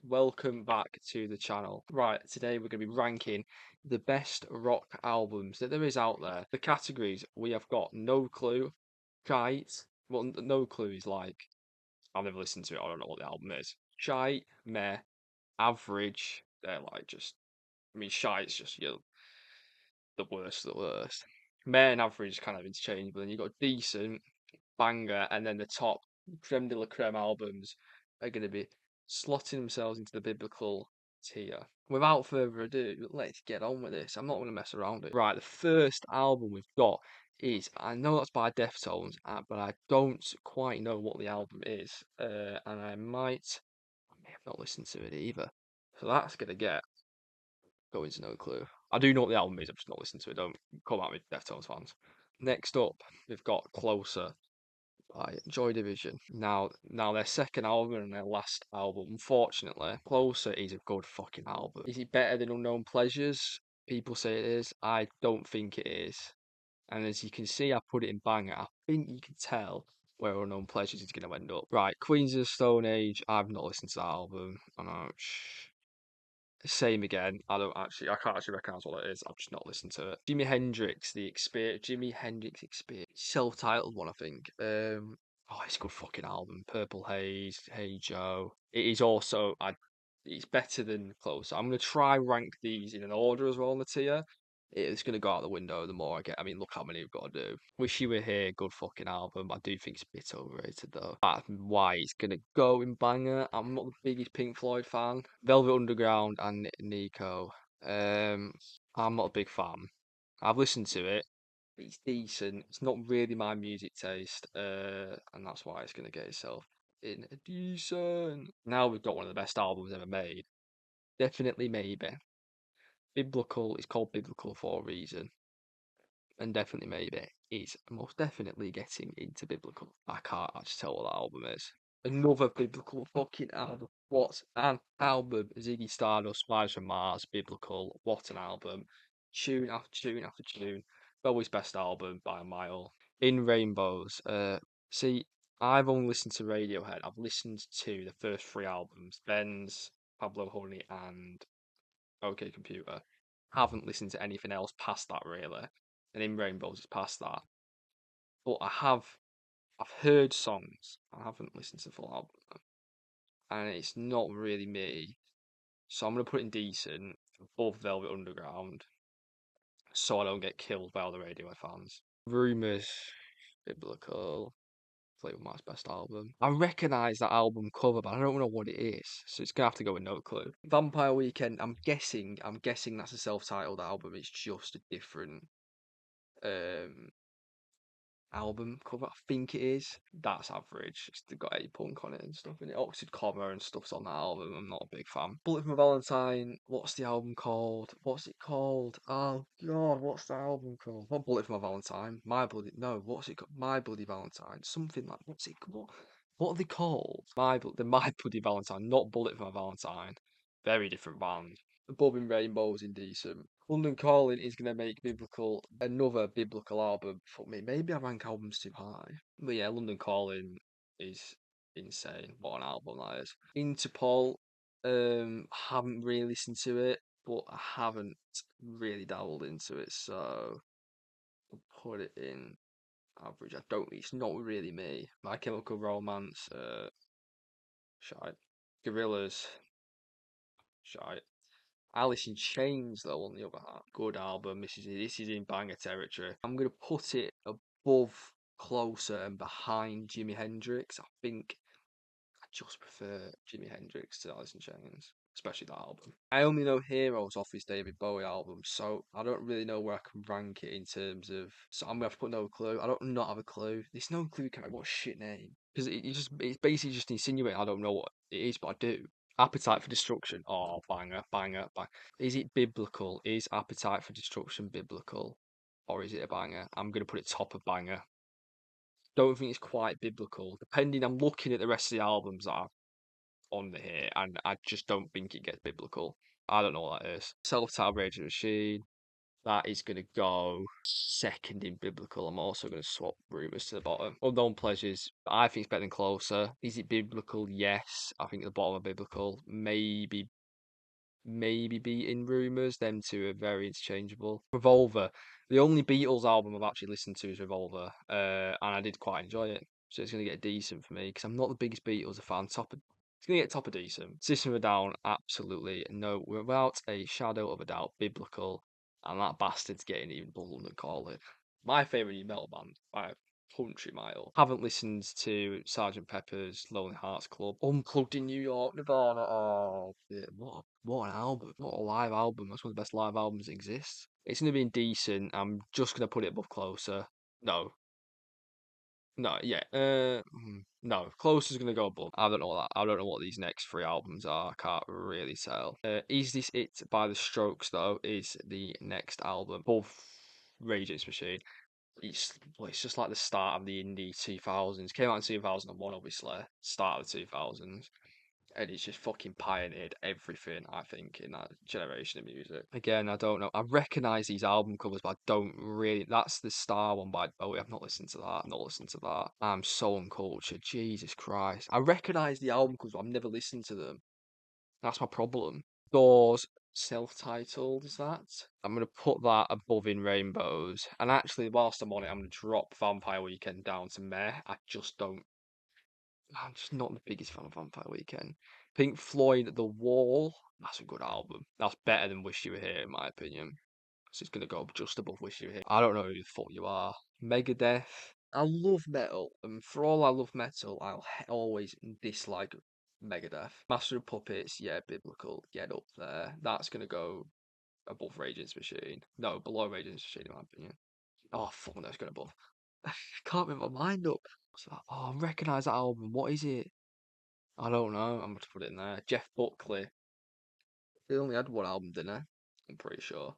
welcome back to the channel. Right, today we're going to be ranking the best rock albums that there is out there. The categories we have got No Clue, Shite. Well, No Clue is like, I've never listened to it, I don't know what the album is. Shite, Meh, Average, they're like just, Shite's just, the worst of the worst. Meh and Average is kind of interchangeable, and you've got Decent, Banger, and then the top creme de la creme albums are going to be slotting themselves into the biblical tier. Without further ado, let's get on with this. I'm not going to mess around it. Right, the first album we've got is, I know that's by Deftones, but I don't quite know what the album is, and I may have not listened to it either. So that's going to go into No Clue. I do know what the album is, I've just not listened to it. Don't come at me, Deftones fans. Next up, we've got Closer by Joy Division. Now their second album and their last album, unfortunately, Closer is a good fucking album. Is it better than Unknown Pleasures? People say it is. I don't think it is. And as you can see, I put it in banger. I think you can tell where Unknown Pleasures is going to end up. Right, Queens of the Stone Age. I've not listened to that album. I know. Same again. I can't actually recognize what it is. I've just not listened to it. Jimi Hendrix Experience, self-titled one, I think. It's a good fucking album. Purple Haze, Hey Joe. It is also, it's better than Close. I'm gonna try rank these in an order as well on the tier. It's gonna go out the window the more I get. I mean, look how many we've got to do. Wish You Were Here, good fucking album. I do think it's a bit overrated though. That's why it's gonna go in banger. I'm not the biggest Pink Floyd fan. Velvet Underground and Nico. Um, I'm not a big fan. I've listened to it. It's decent. It's not really my music taste, and that's why it's gonna get itself in a decent. Now we've got one of the best albums ever made. Definitely, maybe. Biblical. It's called Biblical for a reason, and definitely maybe is most definitely getting into biblical. I can't actually tell what that album is. Another biblical fucking album. What an album! Ziggy Stardust, Spies from Mars, biblical. What an album! Tune after tune after tune. Bowie's best album by a mile. In Rainbows. See, I've only listened to Radiohead. I've listened to the first three albums: Ben's, Pablo Honey, and OK Computer. Haven't listened to anything else past that really, and In Rainbows is past that. But I've heard songs. I haven't listened to the full album, and it's not really me. So I'm gonna put it in decent above Velvet Underground, so I don't get killed by all the Radiohead fans. Rumors, biblical. Fleetwood Mac's best album. I recognise that album cover, but I don't know what it is, so it's gonna have to go with No Clue. Vampire Weekend. I'm guessing that's a self-titled album. It's just a different um album cover. I think it is. That's average. It's got a punk on it and stuff in it. Oxford Comma and stuff's on that album. I'm not a big fan. Bullet for My Valentine. What's the album called? What's it called? Oh God, what's the album called? Not Bullet for My Valentine. My Bloody No. What's it called? My Bloody Valentine. Something like what's it? What are they called? My Bloody Valentine, not Bullet for My Valentine. Very different band. Above in Rainbows Indecent. London Calling is going to make another biblical album for me. Maybe I rank albums too high. But yeah, London Calling is insane. What an album that is. Interpol, haven't really listened to it, but I haven't really dabbled into it, so I'll put it in average. It's not really me. My Chemical Romance, shite. Gorillas, shite. Alice in Chains, though, on the other hand, good album. This is in banger territory. I'm gonna put it above, closer, and behind Jimi Hendrix. I think I just prefer Jimi Hendrix to Alice in Chains, especially that album. I only know Heroes off his David Bowie album, so I don't really know where I can rank it in terms of. So I'm gonna have to put No Clue. I don't not have a clue. There's no clue. What a shit name. Because it's basically just insinuating I don't know what it is, but I do. Appetite for Destruction. Oh, banger, banger, banger. Is it biblical? Is Appetite for Destruction biblical? Or is it a banger? I'm going to put it top of banger. Don't think it's quite biblical. I'm looking at the rest of the albums that are on here, and I just don't think it gets biblical. I don't know what that is. Self-Titled Rage of the Machine. That is going to go second in biblical. I'm also going to swap rumors to the bottom. Unknown pleasures. I think it's better than closer. Is it biblical? Yes. I think at the bottom of biblical. Maybe beating rumors. Them two are very interchangeable. Revolver. The only Beatles album I've actually listened to is Revolver, and I did quite enjoy it. So it's going to get decent for me because I'm not the biggest Beatles fan. It's going to get top of decent. System of a Down, absolutely no, without a shadow of a doubt, biblical, and that bastard's getting even bullied than call it. My favourite new metal band by a country mile. Haven't listened to Sergeant Pepper's Lonely Hearts Club. Unplugged in New York, Nirvana. Oh, yeah, what an album. What a live album. That's one of the best live albums that exists. It's going to be decent. I'm just going to put it above Closer. No, no, yeah. No, Closer's gonna go above. I don't know that. I don't know what these next three albums are. I can't really tell. Is This It by The Strokes though? Is the next album above Rage Against the Machine? It's just like the start of the indie 2000s. Came out in 2001, obviously. Start of the 2000s, and it's just fucking pioneered everything, I think, in that generation of music. Again, I don't know. I recognise these album covers, but I don't really. That's the Star one by Bowie. I've not listened to that. I've not listened to that. I'm so uncultured. Jesus Christ. I recognise the album covers, but I've never listened to them. That's my problem. Doors, self-titled, is that? I'm gonna put that above In Rainbows. And actually, whilst I'm on it, I'm gonna drop Vampire Weekend down to meh. I just don't. I'm just not the biggest fan of Vampire Weekend. Pink Floyd, The Wall. That's a good album. That's better than Wish You Were Here, in my opinion. So it's gonna go just above Wish You Were Here. I don't know who the fuck you are. Megadeth. I love metal, and for all I love metal, always dislike Megadeth. Master of Puppets, yeah, biblical, get up there. That's gonna go above Rage Against the Machine. No, below Rage Against the Machine, in my opinion. Oh fuck, no, it's going above. I can't make my mind up. What's that? Oh, I recognise that album. What is it? I don't know. I'm going to put it in there. Jeff Buckley. They only had one album, didn't they? I'm pretty sure.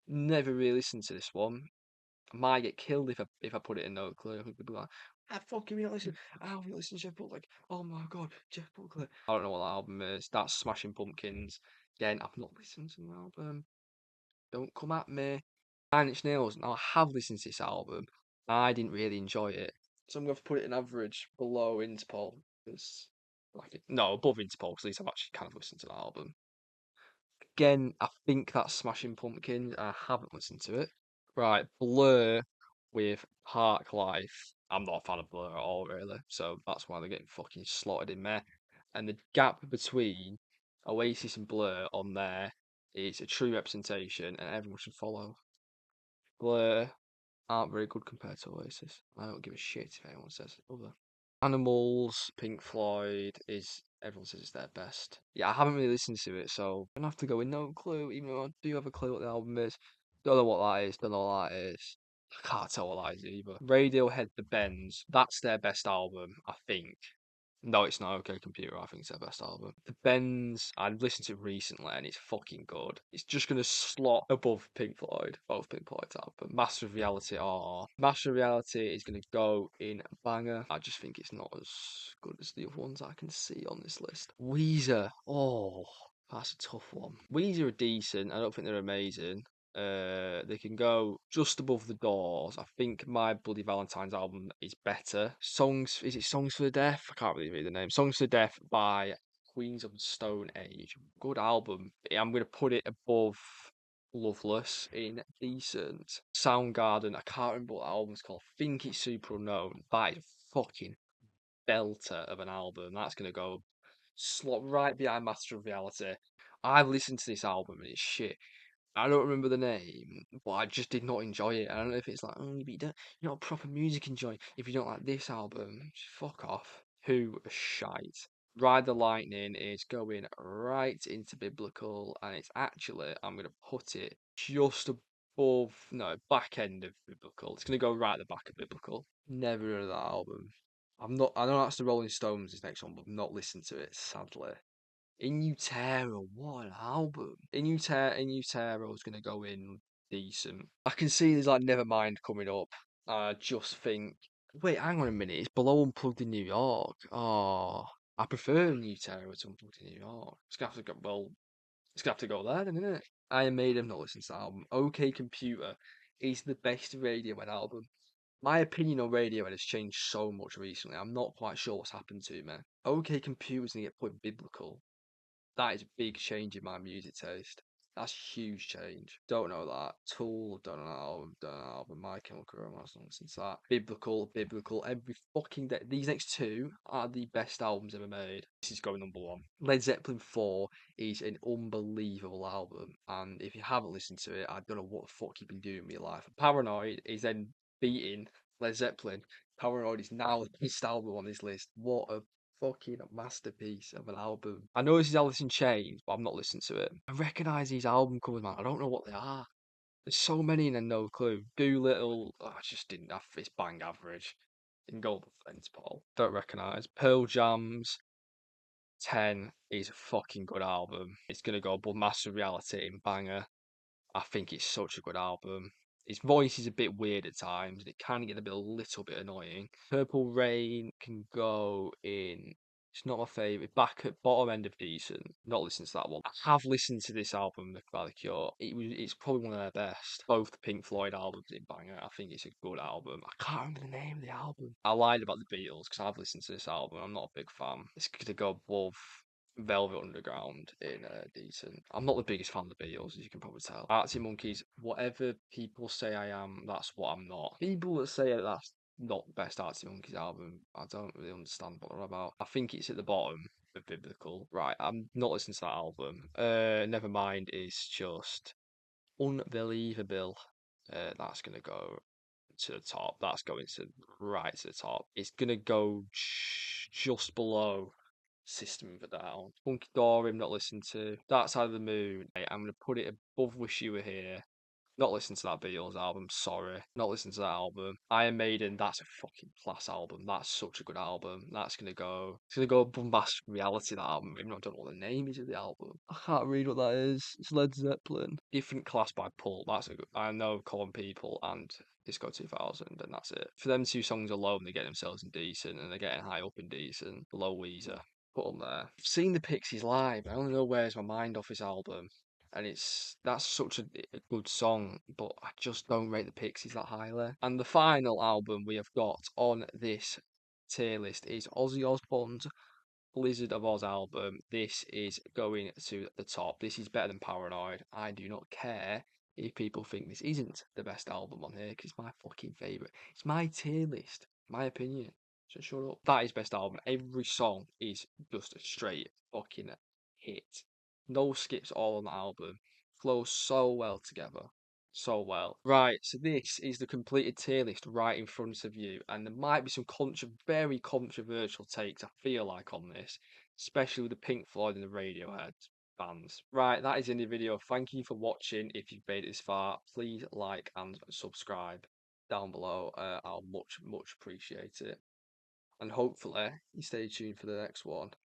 Never really listened to this one. I might get killed if I put it in No Clue. People be like, "I fucking not listen. I haven't listened to Jeff Buckley." Like, oh my god, Jeff Buckley. I don't know what that album is. That's Smashing Pumpkins. Again, I've not listened to the album. Don't come at me. Nine Inch Nails. Now I have listened to this album. I didn't really enjoy it, so I'm going to put it in average below Interpol. Because, no, above Interpol. Because at least I've actually kind of listened to the album. Again, I think that's Smashing Pumpkins. I haven't listened to it. Right, Blur with Park Life. I'm not a fan of Blur at all, really. So that's why they're getting fucking slotted in there. And the gap between Oasis and Blur on there is a true representation, and everyone should follow. Blur aren't very good compared to Oasis. I don't give a shit if anyone says other. Animals, Pink Floyd is everyone says it's their best. Yeah, I haven't really listened to it, so I'm gonna have to go with no clue, even though I do have a clue what the album is. Don't know what that is, don't know what that is. I can't tell what that is either. Radiohead The Bends, that's their best album, I think. No, it's not OK Computer. I think it's their best album. The Bends, I've listened to it recently and it's fucking good. It's just going to slot above Pink Floyd, both Pink Floyd's album. Master of Reality, Master of Reality is going to go in banger. I just think it's not as good as the other ones I can see on this list. Weezer, that's a tough one. Weezer are decent. I don't think they're amazing. They can go just above the Doors. I think My Bloody Valentine's album is better. Is it Songs for the Deaf? I can't really read the name. Songs for the Deaf by Queens of the Stone Age. Good album. I'm going to put it above Loveless in decent. Soundgarden, I can't remember what the album's called. I think it's Super Unknown. That is a fucking belter of an album. That's going to go slot right behind Master of Reality. I've listened to this album and it's shit. I don't remember the name, but I just did not enjoy it. I don't know if it's like, oh, but you're not a proper music enjoyer if you don't like this album. Just fuck off. Who a shite. Ride the Lightning is going right into biblical, and it's actually, I'm going to put it just above, no, back end of biblical. It's going to go right at the back of biblical. Never heard of that album. I know that's the Rolling Stones, this next one, but I've not listened to it, sadly. In Utero, what an album. In Utero is going to go in decent. I can see there's like Nevermind coming up. I just think, wait, hang on a minute. It's below Unplugged in New York. Oh, I prefer In Utero to Unplugged in New York. It's going to have to go, well, It's gonna have to go there, then, isn't it? Iron Maiden, not listened to that album. OK Computer is the best Radiohead album. My opinion on Radiohead has changed so much recently. I'm not quite sure what's happened to me. OK Computer's gonna get put in biblical. That is a big change in my music taste. That's a huge change. Don't know that. Tool, don't know that album, don't know that album. My Chemical Romance, not listened to that. Biblical, every fucking day. These next two are the best albums ever made. This is going number one. Led Zeppelin 4 is an unbelievable album, and if you haven't listened to it, I don't know what the fuck you've been doing with your life. Paranoid is then beating Led Zeppelin. Paranoid is now the best album on this list. What a fucking masterpiece of an album. I know this is Alice in Chains, but I'm not listening to it. I recognise these album covers, man. I don't know what they are. There's so many and then no clue. Doolittle, I just didn't have it's bang average. In Golden Fence, Paul. Don't recognise. Pearl Jam's 10 is a fucking good album. It's gonna go above Master Reality and Banger. I think it's such a good album. His voice is a bit weird at times, and it can get a little bit annoying. Purple Rain can go in. It's not my favourite. Back at bottom end of decent. Not listening to that one. I have listened to this album by The Cure. It's probably one of their best. Both the Pink Floyd albums in Banger. I think it's a good album. I can't remember the name of the album. I lied about the Beatles because I've listened to this album. I'm not a big fan. It's gonna go above Velvet Underground in decent. I'm not the biggest fan of the Beatles, as you can probably tell. Arctic Monkeys, whatever people say I am, that's what I'm not. People that say that's not the best Arctic Monkeys album, I don't really understand what they're about. I think it's at the bottom of Biblical. Right, I'm not listening to that album. Nevermind is just unbelievable. That's gonna go to the top. That's going to right to the top. It's gonna go just below System of a Down. Funky Dory, I'm not listening to. Dark Side of the Moon, I'm going to put it above Wish You Were Here. Not listening to that Beatles album, sorry. Not listening to that album. Iron Maiden, that's a fucking class album. That's such a good album. That's gonna go. It's gonna go bombastic reality, that album. Even though I don't know what the name is of the album. I can't read what that is. It's Led Zeppelin. Different Class by Pulp. That's a good. I know Common People and Disco 2000, and that's it. For them two songs alone, they get themselves in decent, and they're getting high up in decent. Below Weezer. Put them there. I've seen the Pixies live. I only know Where's My Mind off this album, and that's such a good song, but I just don't rate the Pixies that highly. And the final album we have got on this tier list is Ozzy Osbourne's Blizzard of Oz album. This is going to the top. This is better than Paranoid. I do not care if people think this isn't the best album on here because it's my fucking favourite. It's my tier list, my opinion. So shut up. That is best album. Every song is just a straight fucking hit. No skips all on the album. Flows so well together. So well. Right, so this is the completed tier list right in front of you, and there might be some very controversial takes, I feel like, on this, especially with the Pink Floyd and the Radiohead bands. Right, that is in the video. Thank you for watching. If you've made it this far, please like and subscribe down below. I'll much appreciate it. And hopefully you stay tuned for the next one.